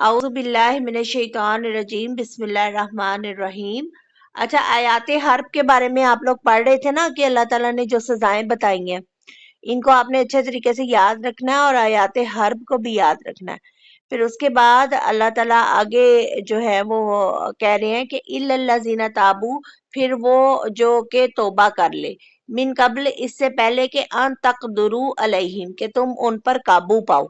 اعوذ باللہ من الشیطان الرجیم بسم اللہ الرحمن الرحیم۔ اچھا، آیات حرب کے بارے میں آپ لوگ پڑھ رہے تھے نا کہ اللہ تعالیٰ نے جو سزائیں بتائی ہیں ان کو آپ نے اچھے طریقے سے یاد رکھنا ہے اور آیات حرب کو بھی یاد رکھنا ہے۔ پھر اس کے بعد اللہ تعالیٰ آگے جو ہے وہ کہہ رہے ہیں کہ اِلَّا الَّذِينَ تَابُوا، پھر وہ جو کہ توبہ کر لے، من قبل، اس سے پہلے کہ ان تقدروا علیہم، کہ تم ان پر قابو پاؤ،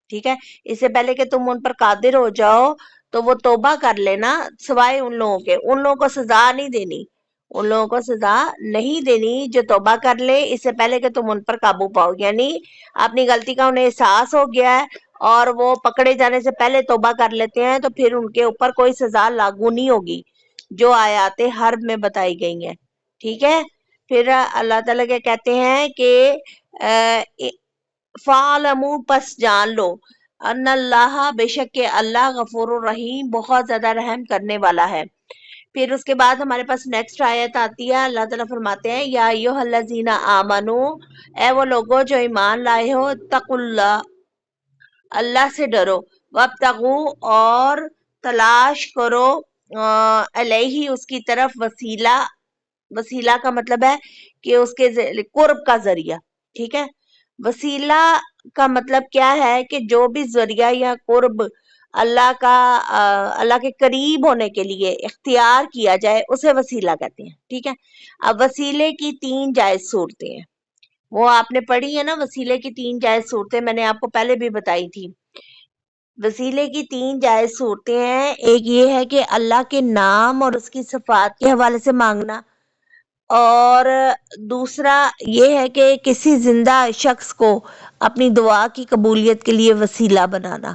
ٹھیک ہے، اس سے پہلے کہ تم ان پر قادر ہو جاؤ تو وہ توبہ کر لینا، سوائے ان لوگوں کے، ان لوگوں کو سزا نہیں دینی، ان لوگوں کو سزا نہیں دینی جو توبہ کر لے اس سے پہلے کہ تم ان پر قابو پاؤ، یعنی اپنی غلطی کا انہیں احساس ہو گیا ہے اور وہ پکڑے جانے سے پہلے توبہ کر لیتے ہیں تو پھر ان کے اوپر کوئی سزا لاگو نہیں ہوگی جو آیات حرب میں بتائی گئی ہیں، ٹھیک ہے۔ پھر اللہ تعالیٰ کیا کہتے ہیں کہ فَعَلَمُوا، پس جان لو، ان اللہ، بے شک کہ اللہ غفور الرحیم، بہت زیادہ رحم کرنے والا ہے۔ پھر اس کے بعد ہمارے پاس نیکسٹ آیت آتی ہے، اللہ تعالیٰ فرماتے ہیں یا ایھا الذین آمنو، اے وہ لوگوں جو ایمان لائے ہو، اتقوا اللہ، اللہ سے ڈرو، وابتغوا، اور تلاش کرو، علیہ، اس کی طرف، وسیلہ، وسیلہ کا مطلب ہے کہ اس کے قرب کا ذریعہ، ٹھیک ہے۔ وسیلہ کا مطلب کیا ہے کہ جو بھی ذریعہ یا قرب اللہ کا اللہ کے قریب ہونے کے لیے اختیار کیا جائے اسے وسیلہ کہتے ہیں، ٹھیک ہے۔ اب وسیلے کی تین جائز صورتیں ہیں، وہ آپ نے پڑھی ہے نا، وسیلے کی تین جائز صورتیں میں نے آپ کو پہلے بھی بتائی تھی۔ وسیلے کی تین جائز صورتیں ہیں، ایک یہ ہے کہ اللہ کے نام اور اس کی صفات کے حوالے سے مانگنا، اور دوسرا یہ ہے کہ کسی زندہ شخص کو اپنی دعا کی قبولیت کے لیے وسیلہ بنانا،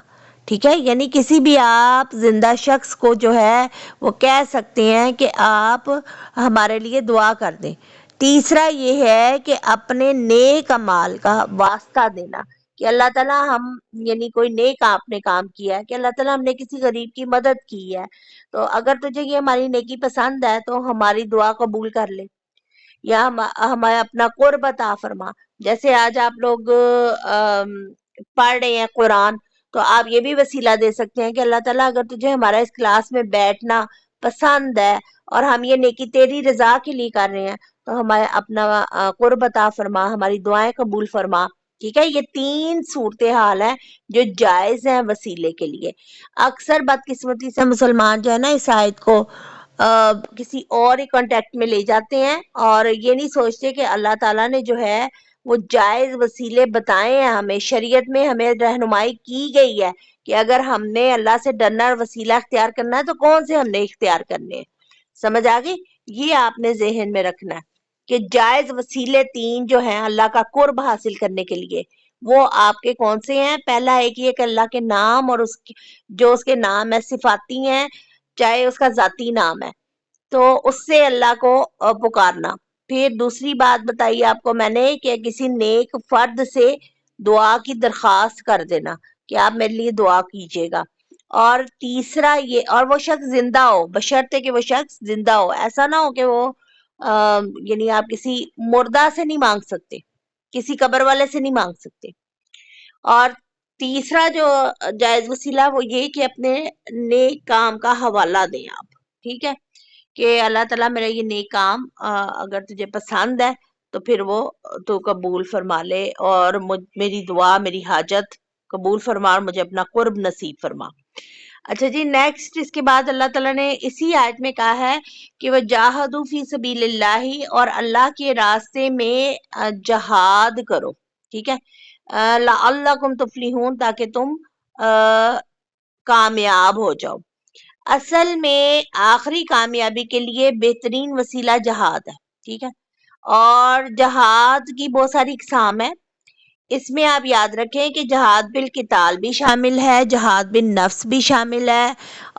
ٹھیک ہے، یعنی کسی بھی آپ زندہ شخص کو جو ہے وہ کہہ سکتے ہیں کہ آپ ہمارے لیے دعا کر دیں۔ تیسرا یہ ہے کہ اپنے نیک اعمال کا واسطہ دینا کہ اللہ تعالیٰ ہم، یعنی کوئی نیک آپ نے کام کیا ہے کہ اللہ تعالیٰ ہم نے کسی غریب کی مدد کی ہے تو اگر تجھے یہ ہماری نیکی پسند ہے تو ہماری دعا قبول کر لے، یا ہمیں اپنا قرب عطا فرما۔ جیسے آج آپ لوگ پڑھ رہے ہیں قرآن تو آپ یہ بھی وسیلہ دے سکتے ہیں کہ اللہ تعالیٰ اگر تجھے ہمارا اس کلاس میں بیٹھنا پسند ہے اور ہم یہ نیکی تیری رضا کے لیے کر رہے ہیں تو ہمیں اپنا قرب عطا فرما، ہماری دعائیں قبول فرما، ٹھیک ہے۔ یہ تین صورتحال ہیں جو جائز ہیں وسیلے کے لیے۔ اکثر بدقسمتی سے مسلمان جو ہے نا اس آیت کو کسی اور ہی کانٹیکٹ میں لے جاتے ہیں اور یہ نہیں سوچتے کہ اللہ تعالیٰ نے جو ہے وہ جائز وسیلے بتائے ہیں، ہمیں شریعت میں ہمیں رہنمائی کی گئی ہے کہ اگر ہم نے اللہ سے ڈرنا اور وسیلہ اختیار کرنا ہے تو کون سے ہم نے اختیار کرنے ہیں، سمجھ آ گئی؟ یہ آپ نے ذہن میں رکھنا ہے کہ جائز وسیلے تین جو ہیں اللہ کا قرب حاصل کرنے کے لیے وہ آپ کے کون سے ہیں۔ پہلا ایک یہ کہ اللہ کے نام اور جو اس کے نام ہے صفاتی ہیں، چاہے اس کا ذاتی نام ہے تو اس سے اللہ کو پکارنا۔ پھر دوسری بات بتائی آپ کو میں نے کہ کسی نیک فرد سے دعا کی درخواست کر دینا کہ آپ میرے لیے دعا کیجیے گا، اور تیسرا یہ، اور وہ شخص زندہ ہو، بشرطے کہ وہ شخص زندہ ہو، ایسا نہ ہو کہ وہ یعنی آپ کسی مردہ سے نہیں مانگ سکتے، کسی قبر والے سے نہیں مانگ سکتے۔ اور تیسرا جو جائز وسیلہ وہ یہ کہ اپنے نیک کام کا حوالہ دیں آپ، ٹھیک ہے، کہ اللہ تعالیٰ میرا یہ نیک کام اگر تجھے پسند ہے تو پھر وہ تو قبول فرما لے اور میری دعا، میری حاجت قبول فرما اور مجھے اپنا قرب نصیب فرما۔ اچھا جی، نیکسٹ اس کے بعد اللہ تعالیٰ نے اسی آیت میں کہا ہے کہ وہ جاہدوا فی سبیل اللہ، اور اللہ کے راستے میں جہاد کرو، ٹھیک ہے، لعلکم تفلحون، تاکہ تم کامیاب ہو جاؤ۔ اصل میں آخری کامیابی کے لیے بہترین وسیلہ جہاد ہے، ٹھیک ہے، اور جہاد کی بہت ساری اقسام ہے، اس میں آپ یاد رکھیں کہ جہاد بالقتال بھی شامل ہے، جہاد بالنفس بھی شامل ہے،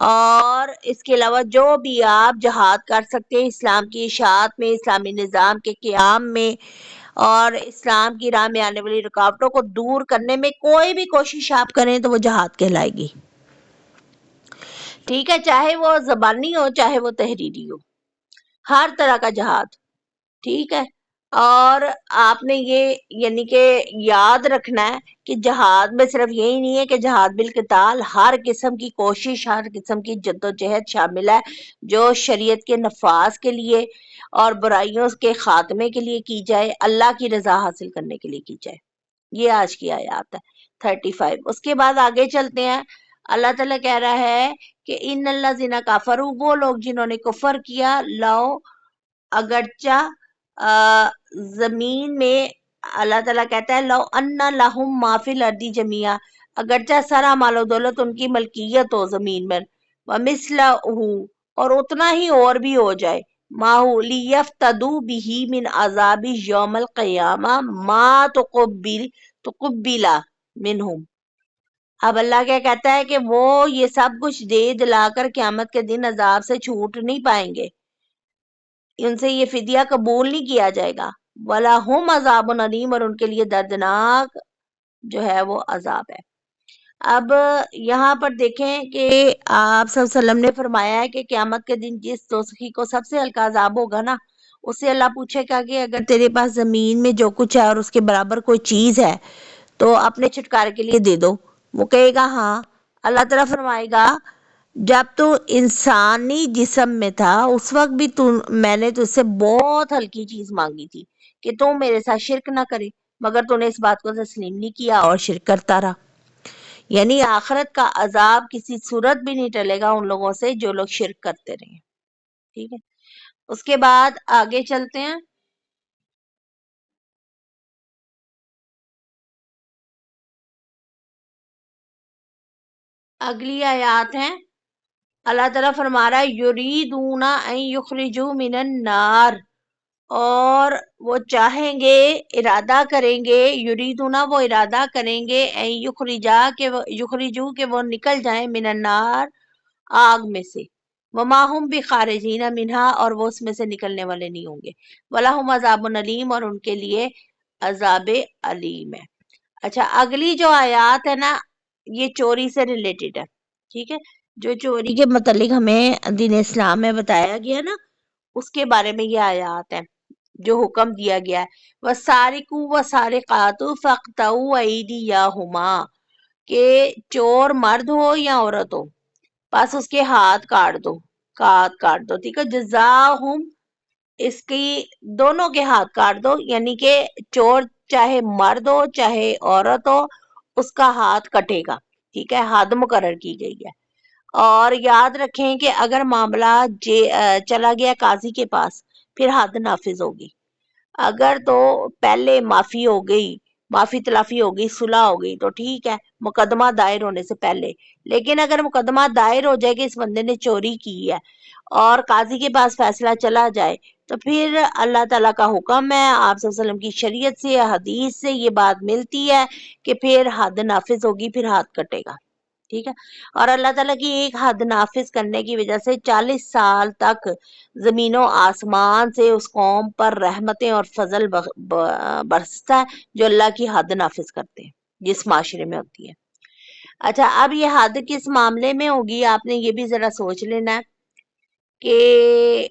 اور اس کے علاوہ جو بھی آپ جہاد کر سکتے ہیں اسلام کی اشاعت میں، اسلامی نظام کے قیام میں، اور اسلام کی راہ میں آنے والی رکاوٹوں کو دور کرنے میں کوئی بھی کوشش آپ کریں تو وہ جہاد کہلائے گی، ٹھیک ہے، چاہے وہ زبانی ہو چاہے وہ تحریری ہو، ہر طرح کا جہاد، ٹھیک ہے۔ اور آپ نے یہ یعنی کہ یاد رکھنا ہے کہ جہاد میں صرف یہی نہیں ہے کہ جہاد بالقتال، ہر قسم کی کوشش، ہر قسم کی جدوجہد شامل ہے جو شریعت کے نفاذ کے لیے اور برائیوں کے خاتمے کے لیے کی جائے، اللہ کی رضا حاصل کرنے کے لیے کی جائے۔ یہ آج کی آیات ہے 35۔ اس کے بعد آگے چلتے ہیں، اللہ تعالیٰ کہہ رہا ہے کہ ان اللہ زینا کافرو، وہ لوگ جنہوں نے کفر کیا، لو اگرچہ زمین میں، اللہ تعالیٰ کہتا ہے لو ان لہم ما فی الارض جميعا، اگرچہ سارا مال و دولت ان کی ملکیت ہو زمین میں، ومثلہ، اور اتنا ہی اور بھی ہو جائے، ماہو لیفتدو بھی من عذاب یوم القیامہ ما تقبلا منہم۔ اب اللہ کیا کہتا ہے کہ وہ یہ سب کچھ دے دلا کر قیامت کے دن عذاب سے چھوٹ نہیں پائیں گے، ان سے یہ فدیہ قبول نہیں کیا جائے گا، وَلَهُمْ عَذَابٌ علیم، اور ان کے لیے دردناک جو ہے وہ عذاب ہے۔ اب یہاں پر دیکھیں کہ آپ صلی اللہ علیہ وسلم نے فرمایا ہے کہ قیامت کے دن جس دوزخی کو سب سے ہلکا عذاب ہوگا نا، اس سے اللہ پوچھے گا کہ اگر تیرے پاس زمین میں جو کچھ ہے اور اس کے برابر کوئی چیز ہے تو اپنے چھٹکارے کے لیے دے دو، وہ کہے گا ہاں۔ اللہ تعالیٰ فرمائے گا جب تو انسانی جسم میں تھا اس وقت بھی میں نے تجھ سے بہت ہلکی چیز مانگی تھی کہ تم میرے ساتھ شرک نہ کرے، مگر تو نے اس بات کو تسلیم نہیں کیا اور شرک کرتا رہا۔ یعنی آخرت کا عذاب کسی صورت بھی نہیں ٹلے گا ان لوگوں سے جو لوگ شرک کرتے رہے۔ ٹھیک ہے، اس کے بعد آگے چلتے ہیں۔ اگلی آیات ہیں، اللہ تعالیٰ فرما رہا ہے یریدون ان یخرجوا من النار، اور وہ چاہیں گے، ارادہ کریں گے، یریدون وہ ارادہ کریں گے، ان یخرجوا کہ وہ نکل جائیں، من النار آگ میں سے، وما ہم بخارجین منہا اور وہ اس میں سے نکلنے والے نہیں ہوں گے، ولہم عذاب علیم اور ان کے لیے عذاب علیم ہے۔ اچھا، اگلی جو آیات ہے نا یہ چوری سے ریلیٹڈ ہے، ٹھیک ہے، جو چوری کے متعلق ہمیں دین اسلام میں بتایا گیا نا اس کے بارے میں یہ آیات ہے، جو حکم دیا گیا ہے، وَسَارِقُوا وَسَارِقَاتُ فَاقْطَعُوا أَيْدِيَهُمَا، کہ چور مرد ہو یا عورت ہو بس اس کے ہاتھ کاٹ دو، ٹھیک ہے، جزاہم، اس کی دونوں کے ہاتھ کاٹ دو، یعنی کہ چور چاہے مرد ہو چاہے عورت ہو اس کا ہاتھ کٹے گا، ٹھیک ہے، حد مقرر کی گئی ہے۔ اور یاد رکھیں کہ اگر معاملہ چلا گیا قاضی کے پاس پھر حد نافذ ہوگی، اگر تو پہلے معافی ہو گئی، معافی تلافی ہو گئی، صلح ہو گئی تو ٹھیک ہے مقدمہ دائر ہونے سے پہلے، لیکن اگر مقدمہ دائر ہو جائے کہ اس بندے نے چوری کی ہے اور قاضی کے پاس فیصلہ چلا جائے تو پھر اللہ تعالیٰ کا حکم ہے، آپ صلی اللہ علیہ وسلم کی شریعت سے حدیث سے یہ بات ملتی ہے کہ پھر حد نافذ ہوگی، پھر ہاتھ کٹے گا، ٹھیک ہے۔ اور اللہ تعالیٰ کی ایک حد نافذ کرنے کی وجہ سے 40 سال تک زمین و آسمان سے اس قوم پر رحمتیں اور فضل برستا ہے جو اللہ کی حد نافذ کرتے ہیں جس معاشرے میں ہوتی ہے۔ اچھا، اب یہ حد کس معاملے میں ہوگی آپ نے یہ بھی ذرا سوچ لینا ہے کہ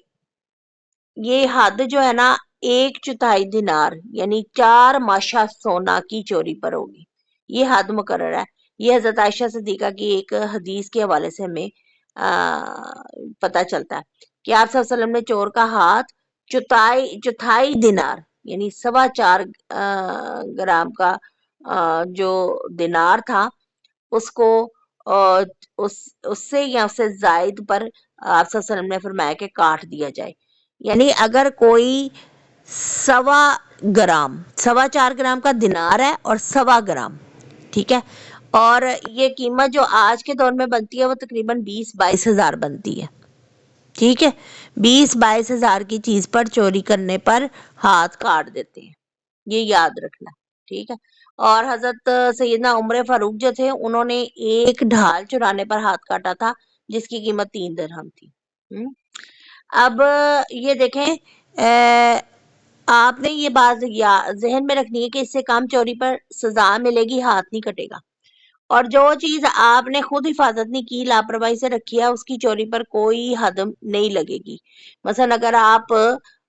یہ حد جو ہے نا 1/4 دینار یعنی 4 ماشا سونا کی چوری پر ہوگی، یہ حد مقرر ہے۔ یہ حضرت عائشہ صدیقہ کی ایک حدیث کے حوالے سے ہمیں پتہ چلتا ہے کہ آپ صلی اللہ علیہ وسلم نے چور کا ہاتھ چوتھائی دینار یعنی 4.25 گرام کا جو دینار تھا اس کو اس سے یا اس سے زائد پر آپ صلی اللہ علیہ وسلم نے فرمایا کہ کاٹ دیا جائے، یعنی اگر کوئی 4.25 گرام کا دینار ہے اور 1.25 گرام، ٹھیک ہے، اور یہ قیمت جو آج کے دور میں بنتی ہے وہ تقریباً 20-22 ہزار بنتی ہے، ٹھیک ہے، 20-22 ہزار کی چیز پر چوری کرنے پر ہاتھ کاٹ دیتے ہیں، یہ یاد رکھنا، ٹھیک ہے۔ اور حضرت سیدنا عمر فاروق جو تھے انہوں نے ایک ڈھال چرانے پر ہاتھ کاٹا تھا جس کی قیمت 3 درہم تھی۔ اب یہ دیکھیں آپ نے یہ بات ذہن میں رکھنی ہے کہ اس سے کم چوری پر سزا ملے گی، ہاتھ نہیں کٹے گا، اور جو چیز آپ نے خود حفاظت نہیں کی، لاپرواہی سے رکھی ہے، اس کی چوری پر کوئی حد نہیں لگے گی۔ مثلا اگر آپ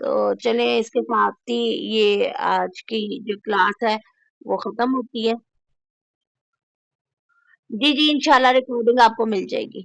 تو چلیں اس کے ساتھ ہی یہ آج کی جو کلاس ہے وہ ختم ہوتی ہے. جی جی انشاءاللہ ریکارڈنگ آپ کو مل جائے گی.